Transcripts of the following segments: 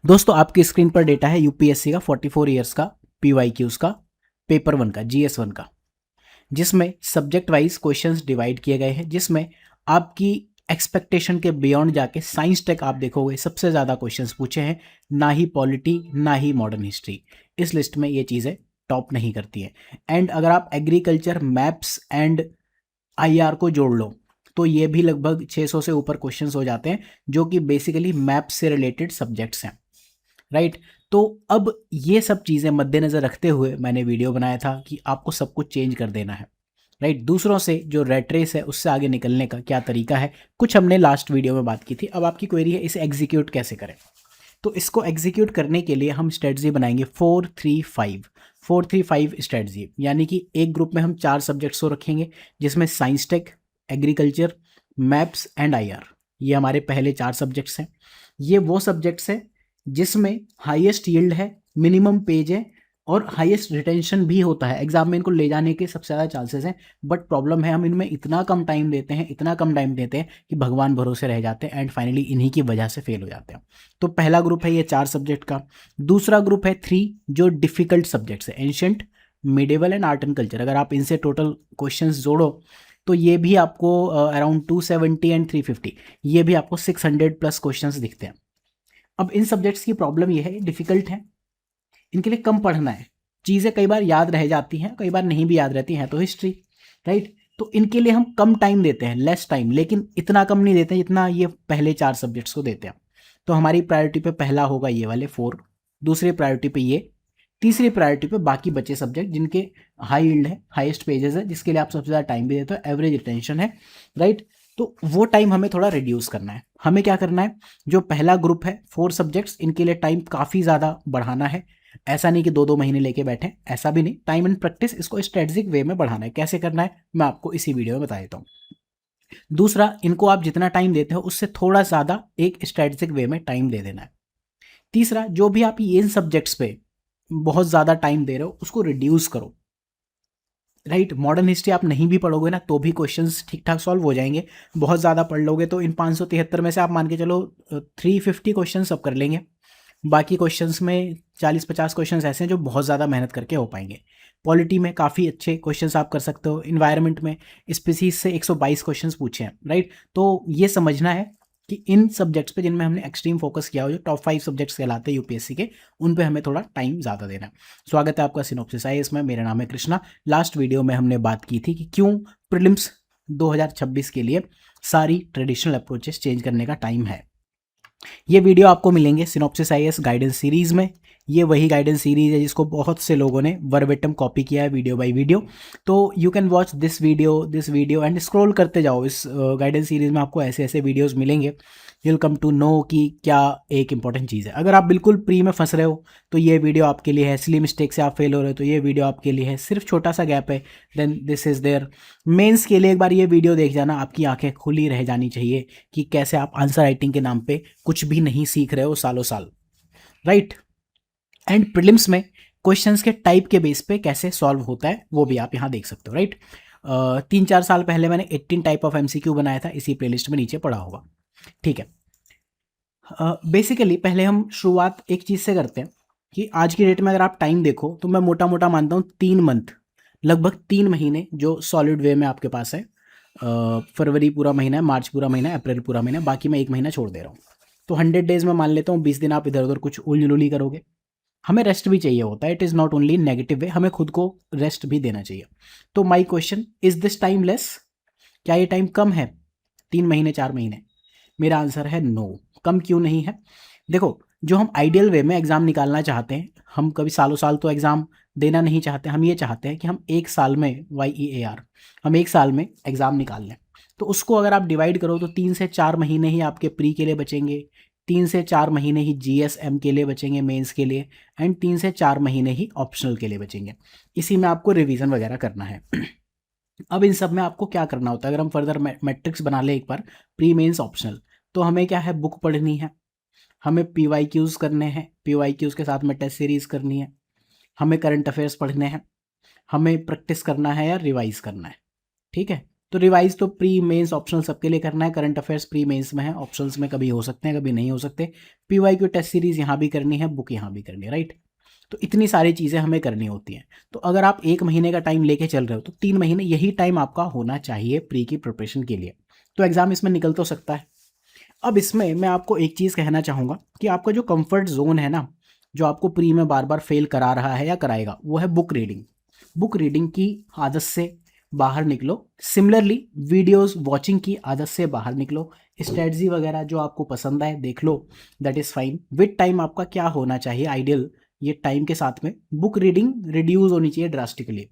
दोस्तों आपकी स्क्रीन पर डेटा है यूपीएससी का 44 ईयर्स का पीवाईक्यूज का पेपर 1 का जीएस 1 का, जिसमें सब्जेक्ट वाइज क्वेश्चंस डिवाइड किए गए हैं, जिसमें आपकी एक्सपेक्टेशन के बियॉन्ड जाके साइंस टेक आप देखोगे सबसे ज़्यादा क्वेश्चंस पूछे हैं, ना ही पॉलिटी ना ही मॉडर्न हिस्ट्री। इस लिस्ट में ये चीज़ें टॉप नहीं करती हैं। एंड अगर आप एग्रीकल्चर मैप्स एंड आईआर को जोड़ लो तो ये भी लगभग 600 से ऊपर क्वेश्चंस हो जाते हैं, जो कि बेसिकली मैप्स से रिलेटेड सब्जेक्ट्स हैं, राइट। तो अब ये सब चीज़ें मद्देनज़र रखते हुए मैंने वीडियो बनाया था कि आपको सब कुछ चेंज कर देना है, राइट। दूसरों से जो रेट रेस है उससे आगे निकलने का क्या तरीका है, कुछ हमने लास्ट वीडियो में बात की थी। अब आपकी क्वेरी है इसे एग्जीक्यूट कैसे करें। तो इसको एग्जीक्यूट करने के लिए हम स्ट्रेटजी बनाएंगे 4-3-5 स्ट्रेटजी, यानी कि एक ग्रुप में हम 4 सब्जेक्ट्स को रखेंगे, जिसमें science tech, agriculture, maps and IR, ये हमारे पहले 4 सब्जेक्ट्स हैं। ये वो सब्जेक्ट्स हैं जिसमें हाईएस्ट यील्ड है, मिनिमम पेज है और हाईएस्ट रिटेंशन भी होता है। एग्जाम में इनको ले जाने के सबसे ज़्यादा चांसेस हैं, बट प्रॉब्लम है हम इनमें इतना कम टाइम देते हैं कि भगवान भरोसे रह जाते हैं एंड फाइनली इन्हीं की वजह से फेल हो जाते हैं। तो पहला ग्रुप है ये 4 सब्जेक्ट का। दूसरा ग्रुप है 3 जो डिफिकल्ट सब्जेक्ट्स है, ancient, medieval and art and culture. अगर आप इनसे टोटल क्वेश्चंस जोड़ो तो ये भी आपको अराउंड 270 एंड 350, ये भी आपको 600 प्लस क्वेश्चंस दिखते हैं। अब इन सब्जेक्ट्स की प्रॉब्लम ये है, डिफिकल्ट है, इनके लिए कम पढ़ना है, चीज़ें कई बार याद रह जाती हैं, कई बार नहीं भी याद रहती हैं, तो हिस्ट्री, राइट। तो इनके लिए हम कम टाइम देते हैं, लेस टाइम, लेकिन इतना कम नहीं देते जितना ये पहले 4 सब्जेक्ट्स को देते हैं। तो हमारी प्रायोरिटी पे पहला होगा ये वाले 4, दूसरी प्रायोरिटी पे ये, तीसरी प्रायोरिटी पे बाकी बचे सब्जेक्ट जिनके हाई यील्ड है, हाईएस्ट पेजेस है, जिसके लिए आप सबसे ज़्यादा टाइम भी देते हो, एवरेज रिटेंशन है, राइट। तो वो टाइम हमें थोड़ा रिड्यूस करना है। हमें क्या करना है, जो पहला ग्रुप है 4 सब्जेक्ट्स, इनके लिए टाइम काफ़ी ज़्यादा बढ़ाना है। ऐसा नहीं कि 2-2 महीने लेके बैठे, ऐसा भी नहीं, टाइम एंड प्रैक्टिस, इसको स्ट्रेटजिक वे में बढ़ाना है। कैसे करना है मैं आपको इसी वीडियो में बता देता हूँ। दूसरा, इनको आप जितना टाइम देते हो उससे थोड़ा ज़्यादा एक स्ट्रेटजिक वे में टाइम दे देना है। तीसरा, जो भी आप इन सब्जेक्ट्स पे बहुत ज़्यादा टाइम दे रहे हो उसको रिड्यूस करो, राइट। मॉडर्न हिस्ट्री आप नहीं भी पढ़ोगे ना तो भी क्वेश्चंस ठीक ठाक सॉल्व हो जाएंगे। बहुत ज़्यादा पढ़ लोगे तो इन 573 में से आप मान के चलो 350 क्वेश्चन सब कर लेंगे। बाकी क्वेश्चंस में 40-50 क्वेश्चंस ऐसे हैं जो बहुत ज़्यादा मेहनत करके हो पाएंगे। पॉलिटी में काफ़ी अच्छे क्वेश्चंस आप कर सकते हो। इन्वायरमेंट में स्पीसीज से 122 क्वेश्चंस पूछे हैं, राइट। तो ये समझना है कि इन सब्जेक्ट्स पे जिनमें हमने एक्सट्रीम फोकस किया हो, जो टॉप 5 सब्जेक्ट्स कहलाते हैं यूपीएससी के, उन पे हमें थोड़ा टाइम ज़्यादा देना है। स्वागत है आपका सिनॉप्सिस आईएएस में, मेरा नाम है कृष्णा। लास्ट वीडियो में हमने बात की थी कि क्यों प्रीलिम्स 2026 के लिए सारी ट्रेडिशनल अप्रोचेस चेंज करने का टाइम है। ये वीडियो आपको मिलेंगे सिनॉप्सिस आईएएस गाइडेंस सीरीज में। ये वही गाइडेंस सीरीज है जिसको बहुत से लोगों ने वर्बेटम कॉपी किया है वीडियो बाय वीडियो। तो you can watch this video and scroll करते जाओ। इस गाइडेंस सीरीज में आपको ऐसे ऐसे वीडियोस मिलेंगे, you will come to know कि क्या एक इंपॉर्टेंट चीज़ है। अगर आप बिल्कुल प्री में फंस रहे हो तो ये वीडियो आपके लिए है। सिली मिस्टेक से आप फेल हो रहे हो तो ये वीडियो आपके लिए है। सिर्फ छोटा सा गैप है, then this is there. Mains के लिए एक बार ये वीडियो देख जाना, आपकी आंखें खुली रह जानी चाहिए कि कैसे आप आंसर राइटिंग के नाम पे कुछ भी नहीं सीख रहे हो सालों साल, राइट। एंड प्रीलिम्स में क्वेश्चंस के टाइप के बेस पे कैसे सॉल्व होता है वो भी आप यहाँ देख सकते हो, राइट। 3-4 साल पहले मैंने 18 टाइप ऑफ एमसीक्यू बनाया था, इसी प्लेलिस्ट में नीचे पड़ा होगा, ठीक है। बेसिकली पहले हम शुरुआत एक चीज़ से करते हैं कि आज की डेट में अगर आप टाइम देखो तो मैं मोटा मोटा मानता हूँ 3 मंथ, लगभग 3 महीने जो सॉलिड वे में आपके पास है। फरवरी पूरा महीना है, मार्च पूरा महीना है, अप्रैल पूरा महीना है, बाकी मैं 1 महीना छोड़ दे रहा हूँ। तो 100 डेज में मान लेता हूँ 20 दिन आप इधर उधर कुछ उलझुली करोगे। हमें रेस्ट भी चाहिए होता है, it is not only negative way, हमें खुद को रेस्ट भी देना चाहिए। तो my question, is this time less, क्या ये टाइम कम है 3 महीने 4 महीने? मेरा आंसर है नो। कम क्यों नहीं है? देखो, जो हम आइडियल वे में एग्ज़ाम निकालना चाहते हैं, हम कभी सालों साल तो एग्ज़ाम देना नहीं चाहते। हम ये चाहते हैं कि हम एक साल में YEAR, हम एक साल में एग्ज़ाम निकाल लें। तो उसको अगर आप डिवाइड करो तो 3 से 4 महीने ही आपके प्री के लिए बचेंगे, 3 से 4 महीने ही GSM के लिए बचेंगे, मेंस के लिए, एंड 3 से 4 महीने ही ऑप्शनल के लिए बचेंगे। इसी में आपको रिवीजन वगैरह करना है। अब इन सब में आपको क्या करना होता है, अगर हम फर्दर मैट्रिक्स बना लें एक बार, प्री मेंस ऑप्शनल, तो हमें क्या है, बुक पढ़नी है, हमें PYQs करने हैं, PYQs के साथ में टेस्ट सीरीज करनी है, हमें करंट अफेयर्स पढ़ने हैं, हमें प्रैक्टिस करना है या रिवाइज करना है, ठीक है। तो रिवाइज तो प्री मेंस ऑप्शनल सबके लिए करना है, करंट अफेयर्स प्री मेंस में है, ऑप्शनल्स में कभी हो सकते हैं कभी नहीं हो सकते। पीवाईक्यू टेस्ट सीरीज यहाँ भी करनी है, बुक यहाँ भी करनी है, राइट। तो इतनी सारी चीज़ें हमें करनी होती हैं। तो अगर आप 1 महीने का टाइम लेके चल रहे हो तो 3 महीने यही टाइम आपका होना चाहिए प्री की प्रिपरेशन के लिए। तो एग्ज़ाम इसमें निकल तो सकता है। अब इसमें मैं आपको एक चीज़ कहना चाहूँगा कि आपका जो कंफर्ट जोन है ना, जो आपको प्री में बार बार फेल करा रहा है या कराएगा, वो है बुक रीडिंग। बुक रीडिंग की आदत से बाहर निकलो। सिमिलरली वीडियोस वॉचिंग की आदत से बाहर निकलो। स्ट्रेटजी वगैरह जो आपको पसंद आए देख लो, that is fine. With time आपका क्या होना चाहिए आइडियल, ये टाइम के साथ में बुक रीडिंग रिड्यूस होनी चाहिए ड्रास्टिकली,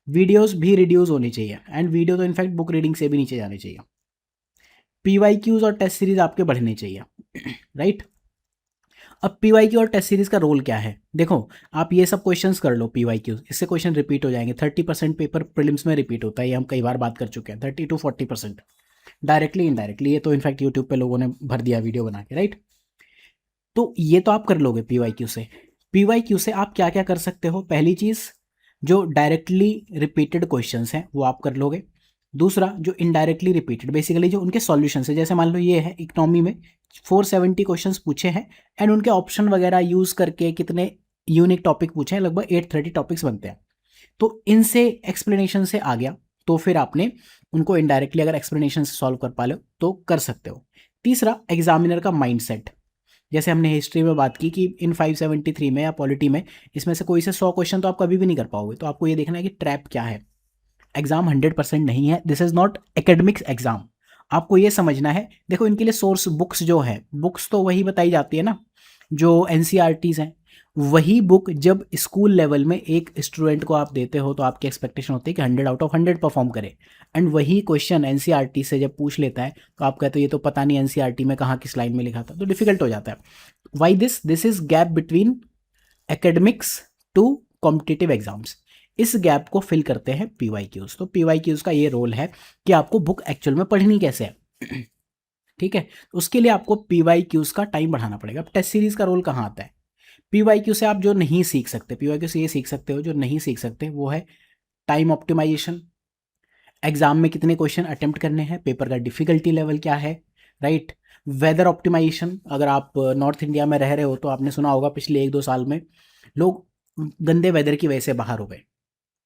वीडियोस भी रिड्यूस होनी चाहिए, एंड वीडियो तो इनफैक्ट बुक रीडिंग से भी नीचे जाने चाहिए। पीवाईक्यूज और टेस्ट सीरीज आपके बढ़ने चाहिए, राइट। अब पीवाईक्यू और टेस्ट सीरीज का रोल क्या है, देखो आप ये सब क्वेश्चंस कर लो पीवाईक्यूज, इससे क्वेश्चन रिपीट हो जाएंगे। 30% पेपर प्रीलिम्स में रिपीट होता है, ये हम कई बार बात कर चुके हैं। 30 to 40% डायरेक्टली इनडायरेक्टली, ये तो इनफैक्ट यूट्यूब पे लोगों ने भर दिया वीडियो बना के, राइट। तो ये तो आप कर लोगे पीवाईक्यू से। पीवाईक्यू से आप क्या क्या कर सकते हो, पहली चीज़ जो डायरेक्टली रिपीटेड क्वेश्चंस हैं वो आप कर लोगे। दूसरा जो इनडायरेक्टली रिपीटेड, बेसिकली जो उनके सॉल्यूशंस है, जैसे मान लो ये है इकोनॉमी में 470 क्वेश्चंस पूछे हैं एंड उनके ऑप्शन वगैरह यूज़ करके कितने यूनिक टॉपिक पूछे हैं, लगभग 830 टॉपिक्स बनते हैं। तो इनसे एक्सप्लेनेशन से आ गया तो फिर आपने उनको इनडायरेक्टली अगर एक्सप्लेनेशन से सॉल्व कर पा लो तो कर सकते हो। तीसरा एग्जामिनर का माइंडसेट, जैसे हमने हिस्ट्री में बात की कि इन 573 में या पॉलिटी में इसमें से कोई से 100 क्वेश्चन तो आप कभी भी नहीं कर पाओगे। तो आपको ये देखना है कि ट्रैप क्या है। एग्जाम 100% नहीं है, this is not academics exam. आपको ये समझना है, देखो इनके लिए सोर्स बुक्स जो है, बुक्स तो वही बताई जाती है ना जो एनसीईआरटीज हैं। वही बुक जब स्कूल लेवल में एक स्टूडेंट को आप देते हो तो आपकी एक्सपेक्टेशन होती है कि 100 आउट ऑफ 100 परफॉर्म करे, एंड वही क्वेश्चन एनसीईआरटी से जब पूछ लेता है तो आप कहते हो ये तो पता नहीं एनसीईआरटी में कहाँ किस लाइन में लिखा था, तो डिफिकल्ट हो जाता है। Why this is gap between academics to competitive exams. इस गैप को फिल करते हैं पीवाईक्यूज। तो पीवाईक्यूज का ये रोल है कि आपको बुक एक्चुअल में पढ़नी कैसे है, ठीक है। उसके लिए आपको पीवाईक्यूज का टाइम बढ़ाना पड़ेगा। अब टेस्ट सीरीज का रोल कहाँ आता है, पीवाईक्यू से आप जो नहीं सीख सकते, पीवाईक्यू से ये सीख सकते हो, जो नहीं सीख सकते वो है टाइम ऑप्टिमाइजेशन, एग्जाम में कितने क्वेश्चन अटेम्प्ट करने हैं, पेपर का डिफिकल्टी लेवल क्या है, राइट। वेदर ऑप्टिमाइजेशन, अगर आप नॉर्थ इंडिया में रह रहे हो तो आपने सुना होगा पिछले 1-2 साल में लोग गंदे वेदर की वजह से बाहर हो गए,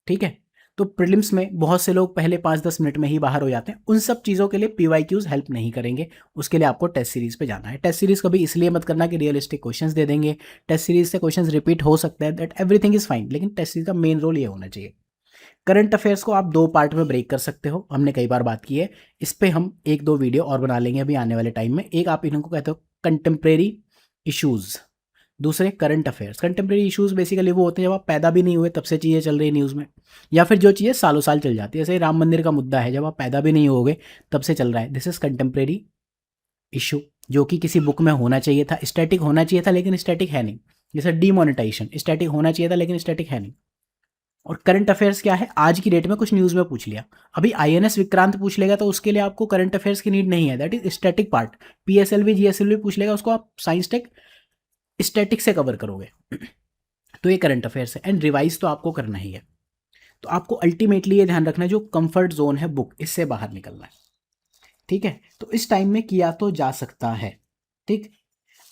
ठीक है। तो प्रीलिम्स में बहुत से लोग पहले 5-10 मिनट में ही बाहर हो जाते हैं। उन सब चीज़ों के लिए पीवाईक्यूज हेल्प नहीं करेंगे। उसके लिए आपको टेस्ट सीरीज पे जाना है। टेस्ट सीरीज कभी इसलिए मत करना कि रियलिस्टिक क्वेश्चंस दे देंगे, टेस्ट सीरीज से क्वेश्चंस रिपीट हो सकते हैं, दैट एवरीथिंग इज फाइन, लेकिन टेस्ट सीरीज का मेन रोल ये होना चाहिए। करंट अफेयर्स को आप 2 पार्ट में ब्रेक कर सकते हो, हमने कई बार बात की है। इस पे हम 1-2 वीडियो और बना लेंगे अभी आने वाले टाइम में। एक आप इनको कहते हो कंटेम्प्रेरी इश्यूज़, दूसरे current affairs. Contemporary issues basically वो होते हैं जब आप पैदा भी नहीं हुए तब से चीज़ें चल रही न्यूज़ में, या फिर जो चीज़ें सालों साल चल जाती है, जैसे राम मंदिर का मुद्दा है, जब आप पैदा भी नहीं होगे तब से चल रहा है, दिस इज कंटेम्प्रेरी इशू, जो कि किसी बुक में होना चाहिए था, स्टैटिक होना चाहिए था लेकिन स्टैटिक है नहीं। जैसे डीमोनेटाइजेशन, स्टैटिक होना चाहिए था लेकिन स्टैटिक है नहीं। और करंट अफेयर्स क्या है, आज की डेट में कुछ न्यूज़ में पूछ लिया, अभी आईएनएस विक्रांत पूछ लेगा तो उसके लिए आपको करंट अफेयर्स की नीड नहीं है, that is static part. PSLV GSLV पूछ लेगा, उसको आप साइंस टेक स्टैटिक से कवर करोगे। तो ये करंट अफेयर्स है, एंड रिवाइज तो आपको करना ही है। तो आपको अल्टीमेटली ये ध्यान रखना है जो कंफर्ट जोन है बुक, इससे बाहर निकलना है, ठीक है। तो इस टाइम में किया तो जा सकता है, ठीक।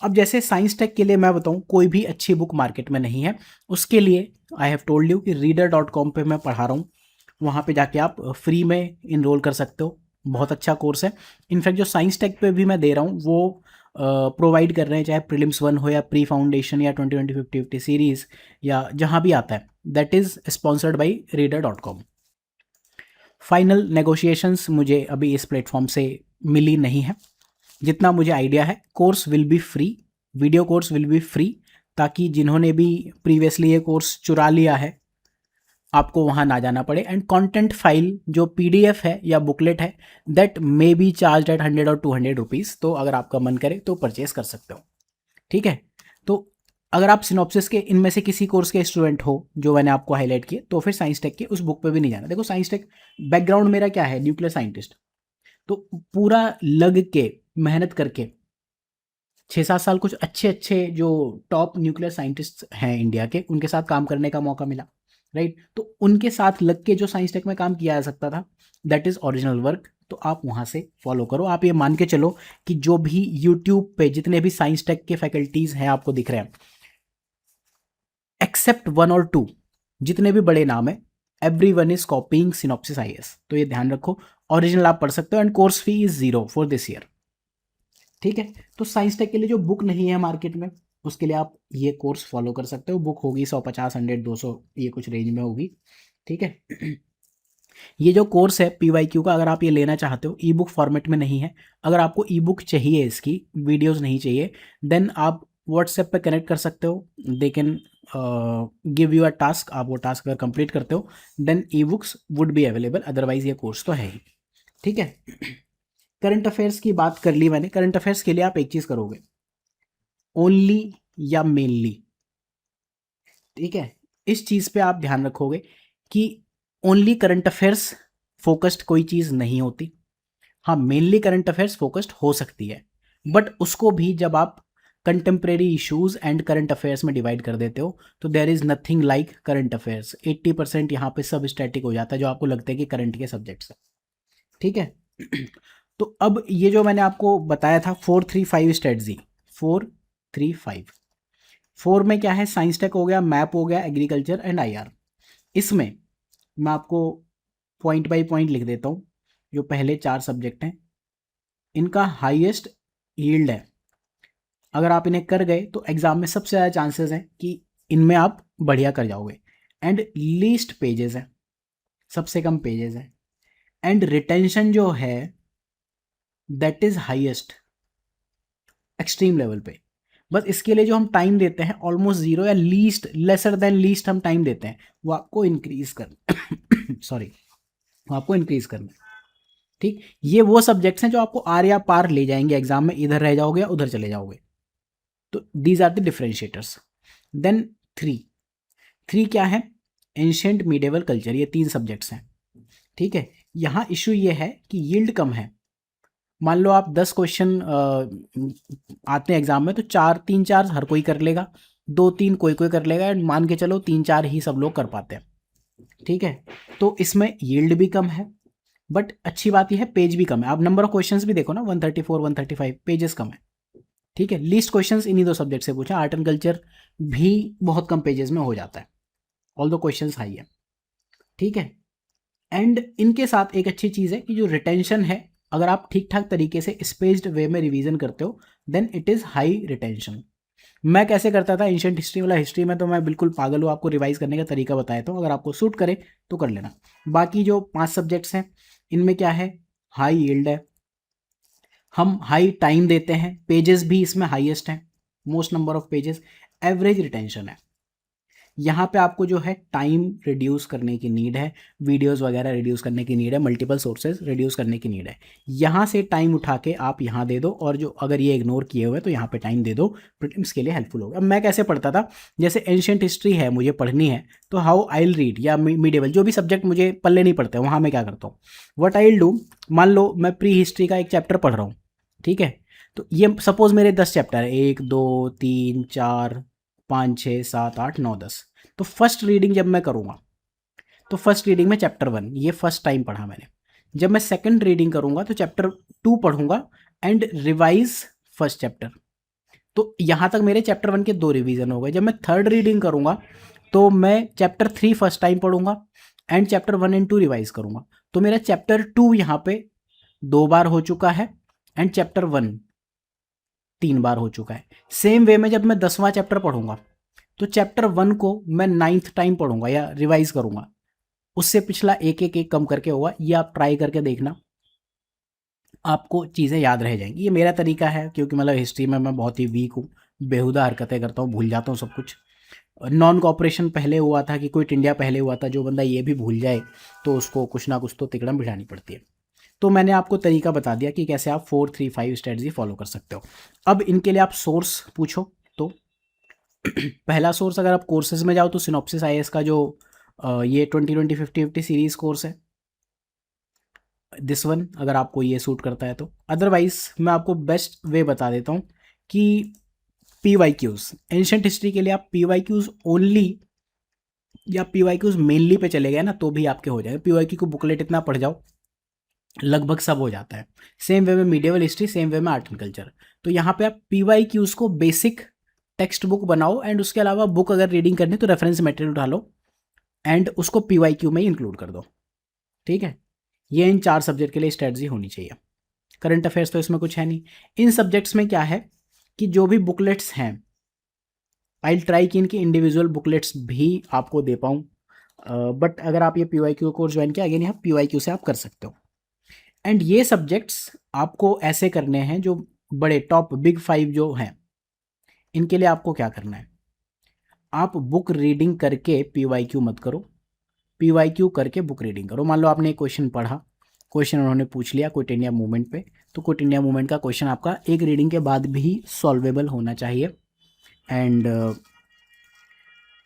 अब जैसे साइंस टेक के लिए मैं बताऊं, कोई भी अच्छी बुक मार्केट में नहीं है। उसके लिए आई हैव टोल्ड यू कि reader.com पे मैं पढ़ा रहा हूँ, वहाँ पे जाके आप फ्री में इनरोल कर सकते हो। बहुत अच्छा कोर्स है। इनफैक्ट जो साइंस टेक पे भी मैं दे रहा हूँ वो प्रोवाइड कर रहे हैं, चाहे प्रीलिम्स 1 हो या प्री फाउंडेशन या 20-20-50-50 सीरीज़ या जहाँ भी आता है, that is sponsored by reader.com। Final negotiations मुझे अभी इस प्लेटफॉर्म से मिली नहीं है। जितना मुझे आइडिया है, course will be free, video course will be free, ताकि जिन्होंने भी प्रीवियसली ये कोर्स चुरा लिया है आपको वहाँ ना जाना पड़े। एंड कंटेंट फाइल जो पीडीएफ है या बुकलेट है, that may be charge at 100 और 200 रुपीज़। तो अगर आपका मन करे तो परचेस कर सकते हो, ठीक है। तो अगर आप सिनॉप्सिस के इनमें से किसी कोर्स के स्टूडेंट हो जो मैंने आपको हाईलाइट किए, तो फिर साइंस टेक के उस बुक पे भी नहीं जाना। देखो साइंस टेक बैकग्राउंड मेरा क्या है, न्यूक्लियर साइंटिस्ट, तो पूरा लग के मेहनत करके 6-7 साल कुछ अच्छे अच्छे जो टॉप न्यूक्लियर साइंटिस्ट हैं इंडिया के, उनके साथ काम करने का मौका मिला, राइट। तो उनके साथ लग के जो साइंस टेक में काम किया जा सकता था, दैट इज ओरिजिनल वर्क। तो आप वहाँ से फॉलो करो। आप ये मान के चलो कि जो भी यूट्यूब पे जितने भी साइंस टेक के फैकल्टीज हैं आपको दिख रहे हैं, एक्सेप्ट 1 और 2, जितने भी बड़े नाम है, every one is कॉपिंग synopsis IAS। तो ये ध्यान रखो, ओरिजिनल आप पढ़ सकते हो and course fee is 0 for this year. ठीक है। तो साइंस टेक के लिए जो बुक नहीं है मार्केट में, उसके लिए आप ये कोर्स फॉलो कर सकते हो। बुक होगी 150, 100, 200, ये कुछ रेंज में होगी। ठीक है। ये जो कोर्स है PYQ का, अगर आप ये लेना चाहते हो, ई बुक फॉर्मेट में नहीं है। अगर आपको ई बुक चाहिए, इसकी वीडियोस नहीं चाहिए, देन आप व्हाट्सएप पे कनेक्ट कर सकते हो। They can give you a task. आप वो टास्क अगर कंप्लीट करते हो, then e books would be available, otherwise ये कोर्स तो है ही। ठीक है। करंट अफेयर्स की बात कर ली मैंने। करंट अफेयर्स के लिए आप एक चीज़ करोगे, ओनली या मेनली। ठीक है। इस चीज़ पे आप ध्यान रखोगे कि ओनली करंट अफेयर्स फोकस्ड कोई चीज़ नहीं होती। हाँ, मेनली करंट अफेयर्स फोकस्ड हो सकती है, बट उसको भी जब आप contemporary issues and current affairs में डिवाइड कर देते हो, तो there is nothing like current affairs. 80% यहाँ पे सब स्टैटिक हो जाता है, जो आपको लगता है कि करंट के सब्जेक्ट्स है। ठीक है। तो अब ये जो मैंने आपको बताया था 4-3-5 स्ट्रेटजी, 4-3-5, 4 में क्या है, साइंस टेक हो गया, मैप हो गया, एग्रीकल्चर एंड IR। इसमें मैं आपको पॉइंट बाय पॉइंट लिख देता हूँ। जो पहले 4 सब्जेक्ट हैं, इनका हाईएस्ट यील्ड है। अगर आप इन्हें कर गए तो एग्जाम में सबसे ज़्यादा चांसेस हैं कि इनमें आप बढ़िया कर जाओगे। एंड लीस्ट पेजेस है, सबसे कम पेजेस है। एंड रिटेंशन जो है that is highest, extreme level पे। बस इसके लिए जो हम टाइम देते हैं ऑलमोस्ट 0 या लीस्ट, लेसर देन लीस्ट हम टाइम देते हैं, वो आपको इंक्रीज कर सॉरी, वो आपको इंक्रीज करना है। ठीक। ये वो सब्जेक्ट्स हैं जो आपको आर या पार ले जाएंगे एग्जाम में, इधर रह जाओगे या उधर चले जाओगे। तो दीज आर द डिफरेंशिएटर्स। देन 3 क्या है, एंशिएंट मिडेवल कल्चर। ये 3 सब्जेक्ट्स हैं। ठीक है। यहाँ इशू ये है कि यील्ड कम है। मान लो आप 10 क्वेश्चन आते हैं एग्जाम में, तो 3-4 हर कोई कर लेगा, 2-3 कोई कोई कर लेगा, एंड मान के चलो 3-4 ही सब लोग कर पाते हैं। ठीक है। तो इसमें यील्ड भी कम है, बट अच्छी बात यह है पेज भी कम है। आप नंबर ऑफ क्वेश्चंस भी देखो ना, 134, 135 पेजेस कम है। ठीक है। लीस्ट क्वेश्चंस इन्हीं 2 सब्जेक्ट से पूछा। आर्ट एंड कल्चर भी बहुत कम पेजेस में हो जाता है, ऑल दो क्वेश्चंस हाई है। ठीक है। एंड इनके साथ एक अच्छी चीज़ है कि जो रिटेंशन है, अगर आप ठीक ठाक तरीके से स्पेस्ड वे में रिवीजन करते हो, then it is high retention. मैं कैसे करता था एंशिएंट हिस्ट्री वाला, हिस्ट्री में तो मैं बिल्कुल पागल हूँ, आपको रिवाइज करने का तरीका बताया था। अगर आपको सूट करे तो कर लेना। बाकी जो 5 सब्जेक्ट्स हैं, इनमें क्या है, हाई यील्ड है, हम हाई टाइम देते हैं, पेजेस भी इसमें हाईएस्ट हैं, most number of pages, average retention है। यहाँ पे आपको जो है टाइम रिड्यूस करने की नीड है, वीडियोस वगैरह रिड्यूस करने की नीड है, मल्टीपल सोर्सेज रिड्यूस करने की नीड है। यहाँ से टाइम उठा के आप यहाँ दे दो, और जो अगर ये इग्नोर किए हुए तो यहाँ पे टाइम दे दो, प्रीलिम्स के लिए हेल्पफुल होगा। अब मैं कैसे पढ़ता था, जैसे एंशिएंट हिस्ट्री है मुझे पढ़नी है, तो हाउ आई विल रीड, या मिडिवल, जो भी सब्जेक्ट मुझे पल्ले नहीं पड़ते वहाँ मैं क्या करता हूँ, वट आई विल डू, मान लो मैं प्री हिस्ट्री का एक चैप्टर पढ़ रहा हूँ। ठीक है। तो ये सपोज मेरे 10 चैप्टर है, 1 2 3 4 5 6 7 8 9 10। तो फर्स्ट रीडिंग जब मैं करूँगा, तो फर्स्ट रीडिंग में चैप्टर 1 ये फर्स्ट टाइम पढ़ा मैंने। जब मैं सेकंड रीडिंग करूँगा तो चैप्टर 2 पढ़ूंगा एंड रिवाइज फर्स्ट चैप्टर। तो यहाँ तक मेरे चैप्टर 1 के 2 रिवीजन हो गए। जब मैं थर्ड रीडिंग करूँगा तो मैं चैप्टर 3 फर्स्ट टाइम पढ़ूंगा एंड चैप्टर 1 एंड 2 रिवाइज करूँगा। तो मेरा चैप्टर 2 यहाँ पे 2 बार हो चुका है एंड चैप्टर 1 3 बार हो चुका है। सेम वे में जब मैं 10वां चैप्टर पढ़ूंगा तो चैप्टर 1 को मैं 9th टाइम पढ़ूंगा या रिवाइज करूंगा, उससे पिछला एक एक एक कम करके होगा। ये आप ट्राई करके देखना, आपको चीज़ें याद रह जाएंगी। ये मेरा तरीका है, क्योंकि मतलब हिस्ट्री में मैं बहुत ही वीक हूँ, बेहुदा हरकतें करता हूँ, भूल जाता हूँ सब कुछ। नॉन कॉपरेशन पहले हुआ था कि क्विट इंडिया पहले हुआ था, जो बंदा ये भी भूल जाए तो उसको कुछ ना कुछ तो तिकड़म बिठानी पड़ती है। तो मैंने आपको तरीका बता दिया कि कैसे आप 4-3-5 स्ट्रेटजी फॉलो कर सकते हो। अब इनके लिए आप सोर्स पूछो तो पहला सोर्स, अगर आप कोर्सेज में जाओ तो सिनॉप्सिस IAS का जो ये 20-20-50-50 सीरीज कोर्स है, दिस वन, अगर आपको ये सूट करता है तो। अदरवाइज मैं आपको बेस्ट वे बता देता हूँ कि PYQs, एंशिएंट हिस्ट्री के लिए आप PYQs ओनली या PYQs मेनली पे चले गए ना तो भी आपके हो जाएगा। PYQ को बुकलेट इतना पढ़ जाओ, लगभग सब हो जाता है। सेम वे में मीडिएवल हिस्ट्री, सेम वे में आर्ट एंड कल्चर। तो यहाँ पे आप PYQs को बेसिक टेक्स्ट बुक बनाओ, एंड उसके अलावा बुक अगर रीडिंग करनी तो रेफरेंस मटेरियल उठा लो एंड उसको PYQ में ही इंक्लूड कर दो। ठीक है, ये इन 4 सब्जेक्ट के लिए स्ट्रेटजी होनी चाहिए। करंट अफेयर्स तो इसमें कुछ है नहीं। इन सब्जेक्ट्स में क्या है कि जो भी बुकलेट्स हैं, आई ट्राई कि इनकी इंडिविजुअल बुकलेट्स भी आपको दे पाऊँ, बट अगर आप ये PYQ कोर्स ज्वाइन किया, अगेन यहाँ PYQ से आप कर सकते हो। एंड ये सब्जेक्ट्स आपको ऐसे करने हैं जो बड़े टॉप बिग 5 जो हैं, इनके लिए आपको क्या करना है, आप बुक रीडिंग करके PYQ मत करो, PYQ करके बुक रीडिंग करो। मान लो आपने एक क्वेश्चन पढ़ा, क्वेश्चन उन्होंने पूछ लिया क्विट इंडिया मूवमेंट पे, तो क्विट इंडिया मूवमेंट का क्वेश्चन आपका एक रीडिंग के बाद भी सॉल्वेबल होना चाहिए। एंड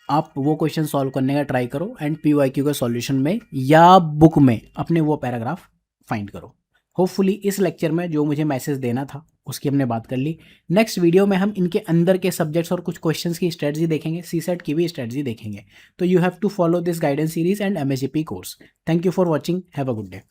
आप वो क्वेश्चन सॉल्व करने का ट्राई करो एंड PYQ के सॉल्यूशन में या बुक में अपने वो पैराग्राफ फाइंड करो। होपफुली इस लेक्चर में जो मुझे मैसेज देना था उसकी हमने बात कर ली। नेक्स्ट वीडियो में हम इनके अंदर के सब्जेक्ट्स और कुछ क्वेश्चंस की स्ट्रेटजी देखेंगे, CSET की भी स्ट्रेटजी देखेंगे। तो you have to follow this guidance series and MSGP course. Thank you for watching, have a good day.